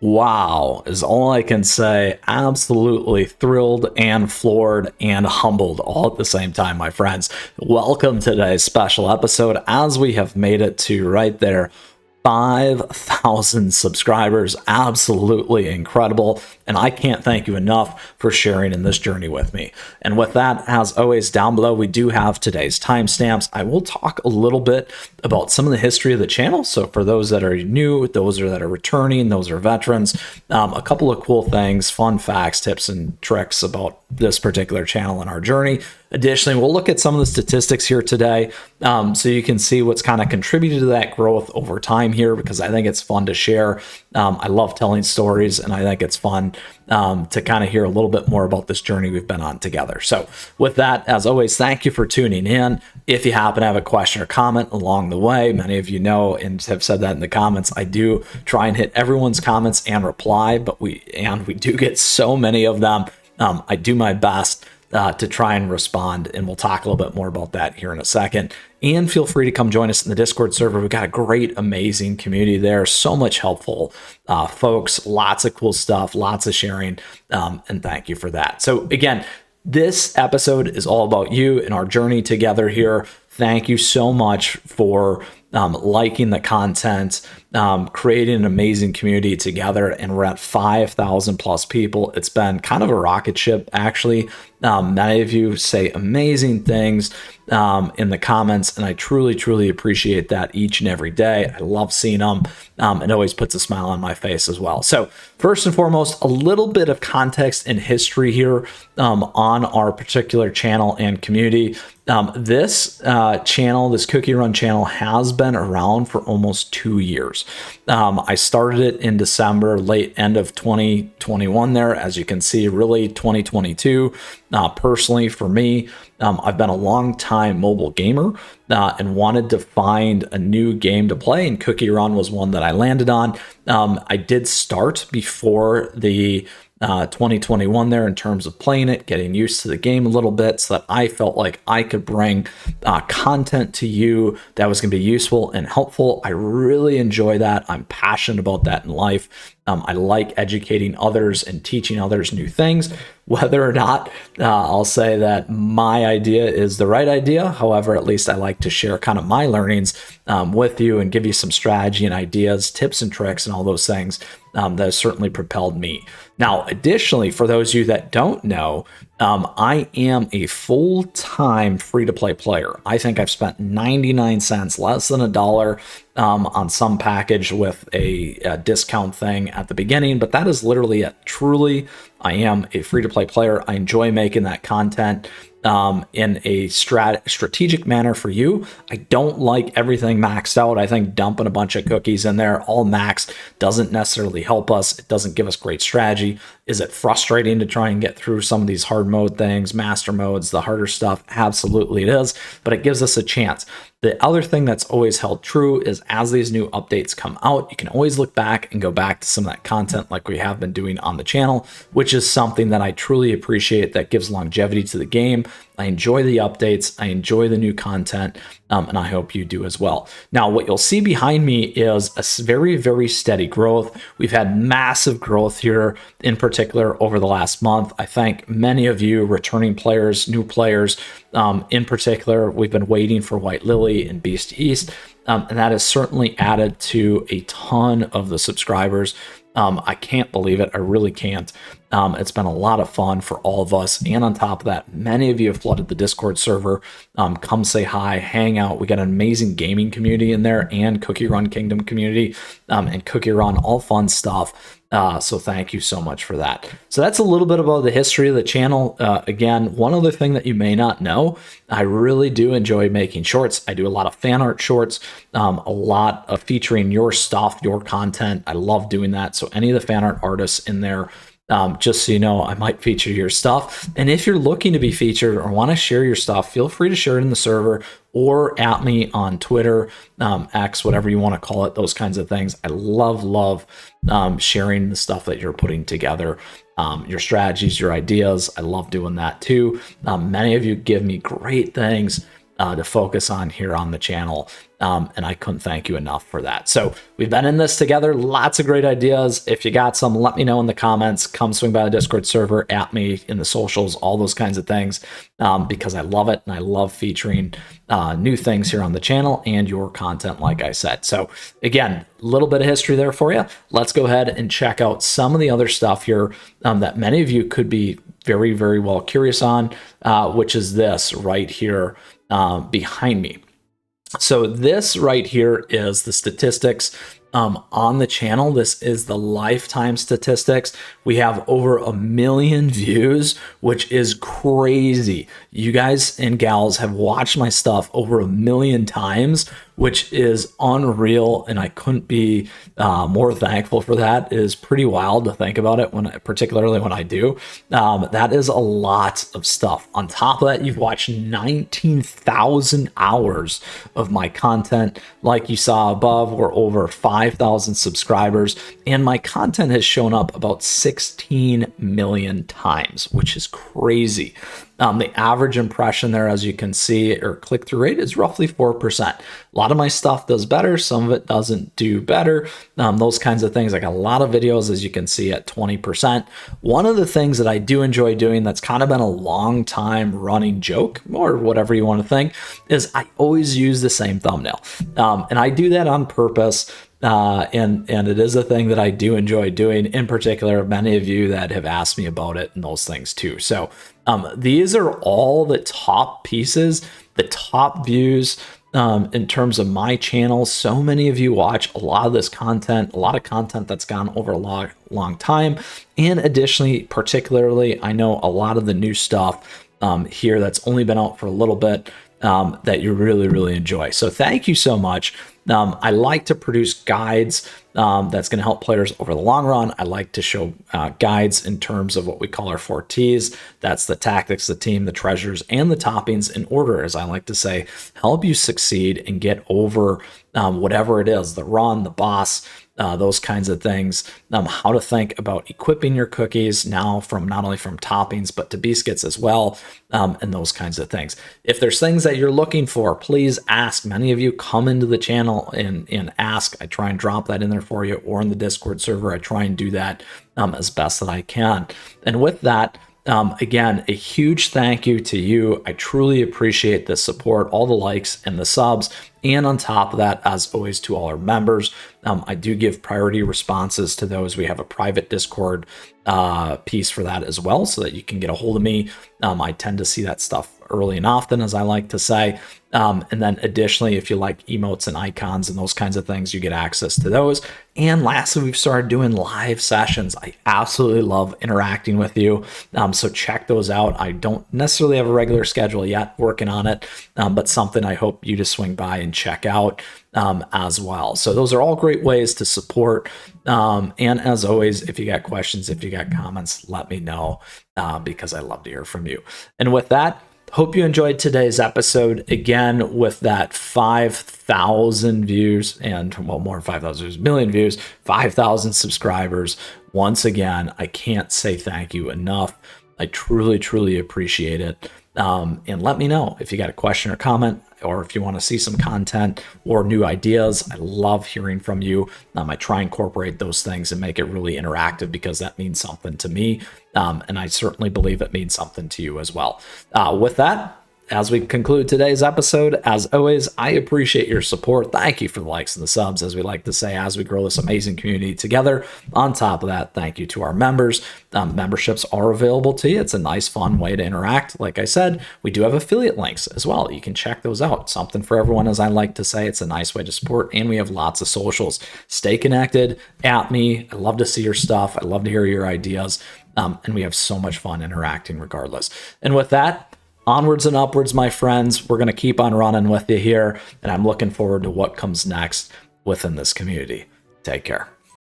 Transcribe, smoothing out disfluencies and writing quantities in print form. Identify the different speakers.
Speaker 1: Wow is all I can say. Absolutely thrilled and floored and humbled all at the same time, my friends. Welcome to today's special episode as we have made it to right there 5,000 subscribers. Absolutely incredible. And I can't thank you enough for sharing in this journey with me. And with that, as always, down below, we do have today's timestamps. I will talk a little bit about some of the history of the channel. So for those that are new, those that are returning, those are veterans, a couple of cool things, fun facts, tips, and tricks about this particular channel and our journey. Additionally, we'll look at some of the statistics here today so you can see what's kind of contributed to that growth over time here, because I think it's fun to share. I love telling stories, and I think it's fun to kind of hear a little bit more about this journey we've been on together. So with that, as always, thank you for tuning in. If you happen to have a question or comment along the way, many of you know and have said that in the comments, I do try and hit everyone's comments and reply, but we do get so many of them. I do my best to try and respond, and we'll talk a little bit more about that here in a second. And feel free to come join us in the Discord server. We've got a great, amazing community there. So much helpful folks, lots of cool stuff, lots of sharing, and thank you for that. So again, this episode is all about you and our journey together here. Thank you so much for liking the content, creating an amazing community together, and we're at 5,000 plus people. It's been kind of a rocket ship, actually. Many of you say amazing things in the comments, and I truly appreciate that each and every day. I love seeing them. It always puts a smile on my face as well. So first and foremost, a little bit of context and history here on our particular channel and community. This channel, this CookieRun channel, has been around for almost 2 years. I started it in December, late end of 2021 there. As you can see, really 2022. Personally, for me, I've been a long time mobile gamer and wanted to find a new game to play, and CookieRun was one that I landed on. I did start before the 2021 there in terms of playing it, getting used to the game a little bit, so that I felt like I could bring content to you that was going to be useful and helpful. I really enjoy that. I'm passionate about that in life. I like educating others and teaching others new things, whether or not I'll say that my idea is the right idea. However, at least I like to share kind of my learnings with you and give you some strategy and ideas, tips and tricks, and all those things that has certainly propelled me. Now, additionally, for those of you that don't know, I am a full-time free-to-play player. I think I've spent 99 cents, less than $1, on some package with a discount thing at the beginning, but that is literally it. Truly, I am a free-to-play player. I enjoy making that content in a strategic manner for you. I don't like everything maxed out. I think dumping a bunch of cookies in there all maxed doesn't necessarily help us. It doesn't give us great strategy. Is it frustrating to try and get through some of these hard mode things, master modes, the harder stuff? Absolutely it is, but it gives us a chance. The other thing that's always held true is as these new updates come out, you can always look back and go back to some of that content like we have been doing on the channel, which is something that I truly appreciate, that gives longevity to the game. I enjoy the updates. I enjoy the new content, and I hope you do as well. Now, what you'll see behind me is a very steady growth. We've had massive growth here, in particular over the last month. I thank many of you returning players, new players. In particular, we've been waiting for White Lily and Beast East, and that has certainly added to a ton of the subscribers. I can't believe it. I really can't. It's been a lot of fun for all of us. And on top of that, many of you have flooded the Discord server. Come say hi, hang out. We got an amazing gaming community in there, and CookieRun Kingdom community, and CookieRun, all fun stuff. So thank you so much for that. So that's a little bit about the history of the channel. Again, one other thing that you may not know, I really do enjoy making shorts. I do a lot of fan art shorts, a lot of featuring your stuff, your content. I love doing that. So any of the fan art artists in there, just so you know, I might feature your stuff. And if you're looking to be featured or want to share your stuff, feel free to share it in the server or at me on Twitter, X, whatever you want to call it, those kinds of things. I love sharing the stuff that you're putting together, your strategies, your ideas. I love doing that too. Many of you give me great things to focus on here on the channel. And I couldn't thank you enough for that. So we've been in this together, lots of great ideas. If you got some, let me know in the comments. Come swing by the Discord server, at me in the socials, all those kinds of things, because I love it and I love featuring new things here on the channel and your content, like I said. So again, a little bit of history there for you. Let's go ahead and check out some of the other stuff here that many of you could be very, very well curious on, which is this right here behind me. So this right here is the statistics on the channel. This is the lifetime statistics. We have over 1 million views, which is crazy. You guys and gals have watched my stuff over 1 million times, which is unreal, and I couldn't be more thankful for that. It is pretty wild to think about it, particularly when I do. That is a lot of stuff. On top of that, you've watched 19,000 hours of my content. Like you saw above, we're over 5,000 subscribers, and my content has shown up about 16 million times, which is crazy. The average impression there, as you can see, or click-through rate is roughly 4%. A lot of my stuff does better. Some of it doesn't do better. Those kinds of things. I got a lot of videos, as you can see, at 20%. One of the things that I do enjoy doing that's kind of been a long time running joke, or whatever you want to think, is I always use the same thumbnail. And I do that on purpose. And it is a thing that I do enjoy doing. In particular, many of you that have asked me about it and those things too. So these are all the top pieces, the top views in terms of my channel. So many of you watch a lot of this content, a lot of content that's gone over a long time. And additionally, particularly, I know a lot of the new stuff here that's only been out for a little bit that you really, really enjoy. So thank you so much. I like to produce guides that's going to help players over the long run. I like to show guides in terms of what we call our 4 Ts. That's the tactics, the team, the treasures, and the toppings in order, as I like to say, help you succeed and get over whatever it is, the run, the boss, those kinds of things, how to think about equipping your cookies now from not only from toppings, but to biscuits as well, and those kinds of things. If there's things that you're looking for, please ask. Many of you come into the channel and ask. I try and drop that in there for you, or in the Discord server. I try and do that as best that I can. And with that, again, a huge thank you to you. I truly appreciate the support, all the likes and the subs. And on top of that, as always, to all our members, I do give priority responses to those. We have a private Discord piece for that as well, so that you can get a hold of me. I tend to see that stuff early and often, as I like to say. And then additionally, if you like emotes and icons and those kinds of things, you get access to those. And lastly, we've started doing live sessions. I absolutely love interacting with you. So check those out. I don't necessarily have a regular schedule yet, working on it, but something I hope you to swing by and check out as well. So those are all great ways to support. And as always, if you got questions, if you got comments, let me know because I love to hear from you. And with that, hope you enjoyed today's episode. Again, with that 5,000 views and, well, more than 5,000 views, million views, 5,000 subscribers. Once again, I can't say thank you enough. I truly, truly appreciate it. And let me know if you got a question or comment, or if you want to see some content or new ideas. I love hearing from you. I try and incorporate those things and make it really interactive, because that means something to me. And I certainly believe it means something to you as well. With that, as we conclude today's episode, as always, I appreciate your support. Thank you for the likes and the subs, as we like to say, as we grow this amazing community together. On top of that, thank you to our members. Memberships are available to you. It's a nice, fun way to interact. Like I said, we do have affiliate links as well. You can check those out. Something for everyone, as I like to say. It's a nice way to support, and we have lots of socials. Stay connected at me. I love to see your stuff. I love to hear your ideas. And we have so much fun interacting regardless. And with that, onwards and upwards, my friends. We're going to keep on running with you here, and I'm looking forward to what comes next within this community. Take care.